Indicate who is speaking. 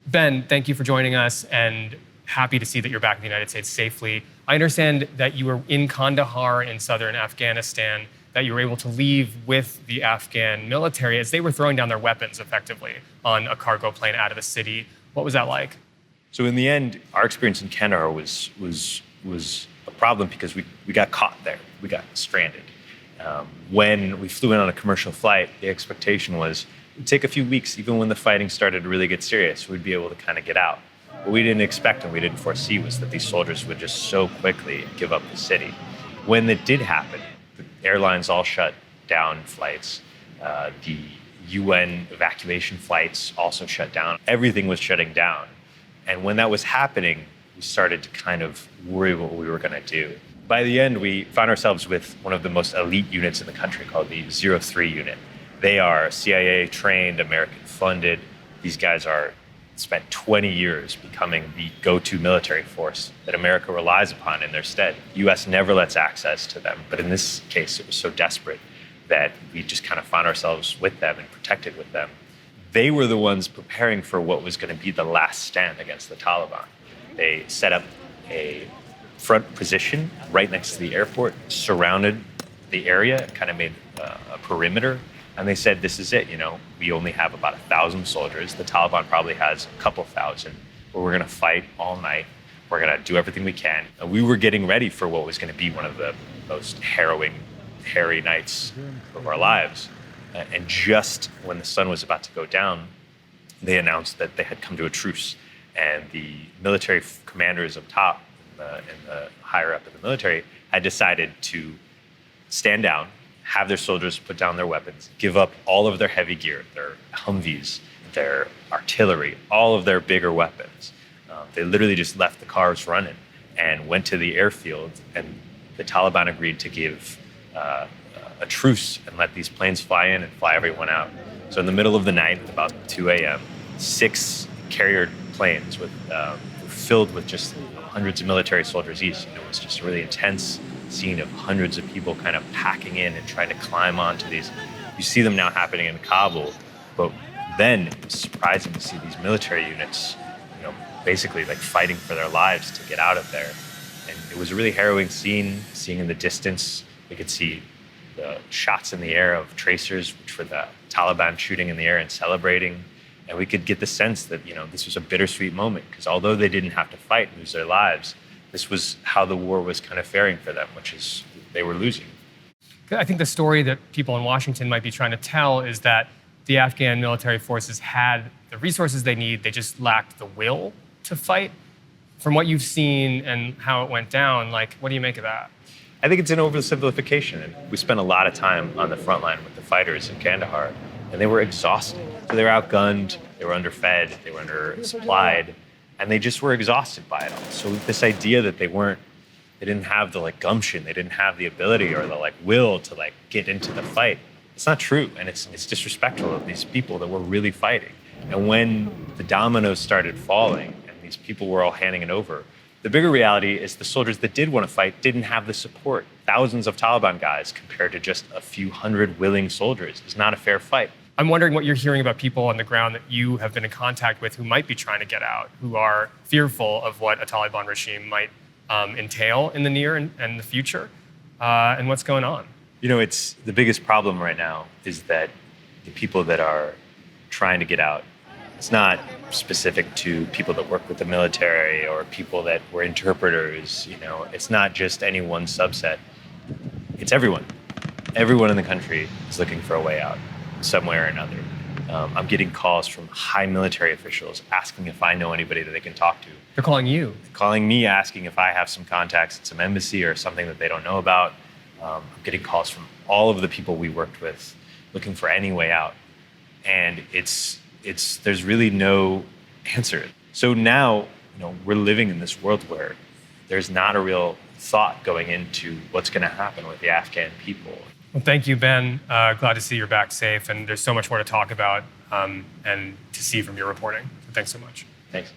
Speaker 1: Ben, thank you for joining us, and happy to see that you're back in the United States safely. I understand that you were in Kandahar in southern Afghanistan, that you were able to leave with the Afghan military as they were throwing down their weapons effectively on a cargo plane out of the city. What was that like?
Speaker 2: So in the end, our experience in Kandahar was a problem because we got caught there. We got stranded. When we flew in on a commercial flight, the expectation was it'd take a few weeks, even when the fighting started to really get serious, we'd be able to kind of get out. What we didn't expect and we didn't foresee was that these soldiers would just so quickly give up the city. When it did happen, the airlines all shut down flights. The UN evacuation flights also shut down. Everything was shutting down. And when that was happening, we started to kind of worry what we were going to do. By the end, we found ourselves with one of the most elite units in the country called the 03 unit. They are CIA trained, American funded. These guys spent 20 years becoming the go-to military force that America relies upon in their stead. The US never lets access to them, but in this case, it was so desperate that we just kind of found ourselves with them and protected with them. They were the ones preparing for what was going to be the last stand against the Taliban. They set up a front position right next to the airport, surrounded the area, kind of made a perimeter. And they said, this is it, we only have about 1,000 soldiers. The Taliban probably has a couple thousand, but we're going to fight all night. We're going to do everything we can. And we were getting ready for what was going to be one of the most harrowing, hairy nights of our lives. And just when the sun was about to go down, they announced that they had come to a truce. And the military commanders up top and the higher up in the military had decided to stand down, have their soldiers put down their weapons, give up all of their heavy gear, their Humvees, their artillery, all of their bigger weapons. They literally just left the cars running and went to the airfield, and the Taliban agreed to give a truce and let these planes fly in and fly everyone out. So in the middle of the night, about 2 a.m., 6 carrier planes filled with just hundreds of military soldiers each. It was just a really intense scene of hundreds of people kind of packing in and trying to climb onto these. You see them now happening in Kabul, but then it was surprising to see these military units, basically like fighting for their lives to get out of there. And it was a really harrowing scene. Seeing in the distance, we could see the shots in the air of tracers, which were the Taliban shooting in the air and celebrating. And we could get the sense that, this was a bittersweet moment, because although they didn't have to fight and lose their lives, this was how the war was kind of faring for them, which is they were losing.
Speaker 1: I think the story that people in Washington might be trying to tell is that the Afghan military forces had the resources they need, they just lacked the will to fight. From what you've seen and how it went down, what do you make of that?
Speaker 2: I think it's an oversimplification. And we spent a lot of time on the front line with the fighters in Kandahar, and they were exhausted. So they were outgunned, they were underfed, they were undersupplied, and they just were exhausted by it all. So this idea that they didn't have the gumption, they didn't have the ability or the will to get into the fight, it's not true. And it's disrespectful of these people that were really fighting. And when the dominoes started falling and these people were all handing it over, the bigger reality is the soldiers that did want to fight didn't have the support. Thousands of Taliban guys compared to just a few hundred willing soldiers is not a fair fight.
Speaker 1: I'm wondering what you're hearing about people on the ground that you have been in contact with who might be trying to get out, who are fearful of what a Taliban regime might entail in the near and the future, and what's going on.
Speaker 2: It's the biggest problem right now is that the people that are trying to get out, it's not specific to people that work with the military or people that were interpreters. It's not just any one subset. It's everyone. Everyone in the country is looking for a way out, some way or another. I'm getting calls from high military officials asking if I know anybody that they can talk to.
Speaker 1: They're calling you?
Speaker 2: Calling me, asking if I have some contacts at some embassy or something that they don't know about. I'm getting calls from all of the people we worked with looking for any way out. And there's really no answer. So now, we're living in this world where there's not a real thought going into what's going to happen with the Afghan people.
Speaker 1: Well, thank you, Ben. Glad to see you're back safe. And there's so much more to talk about and to see from your reporting. So thanks so much.
Speaker 2: Thanks.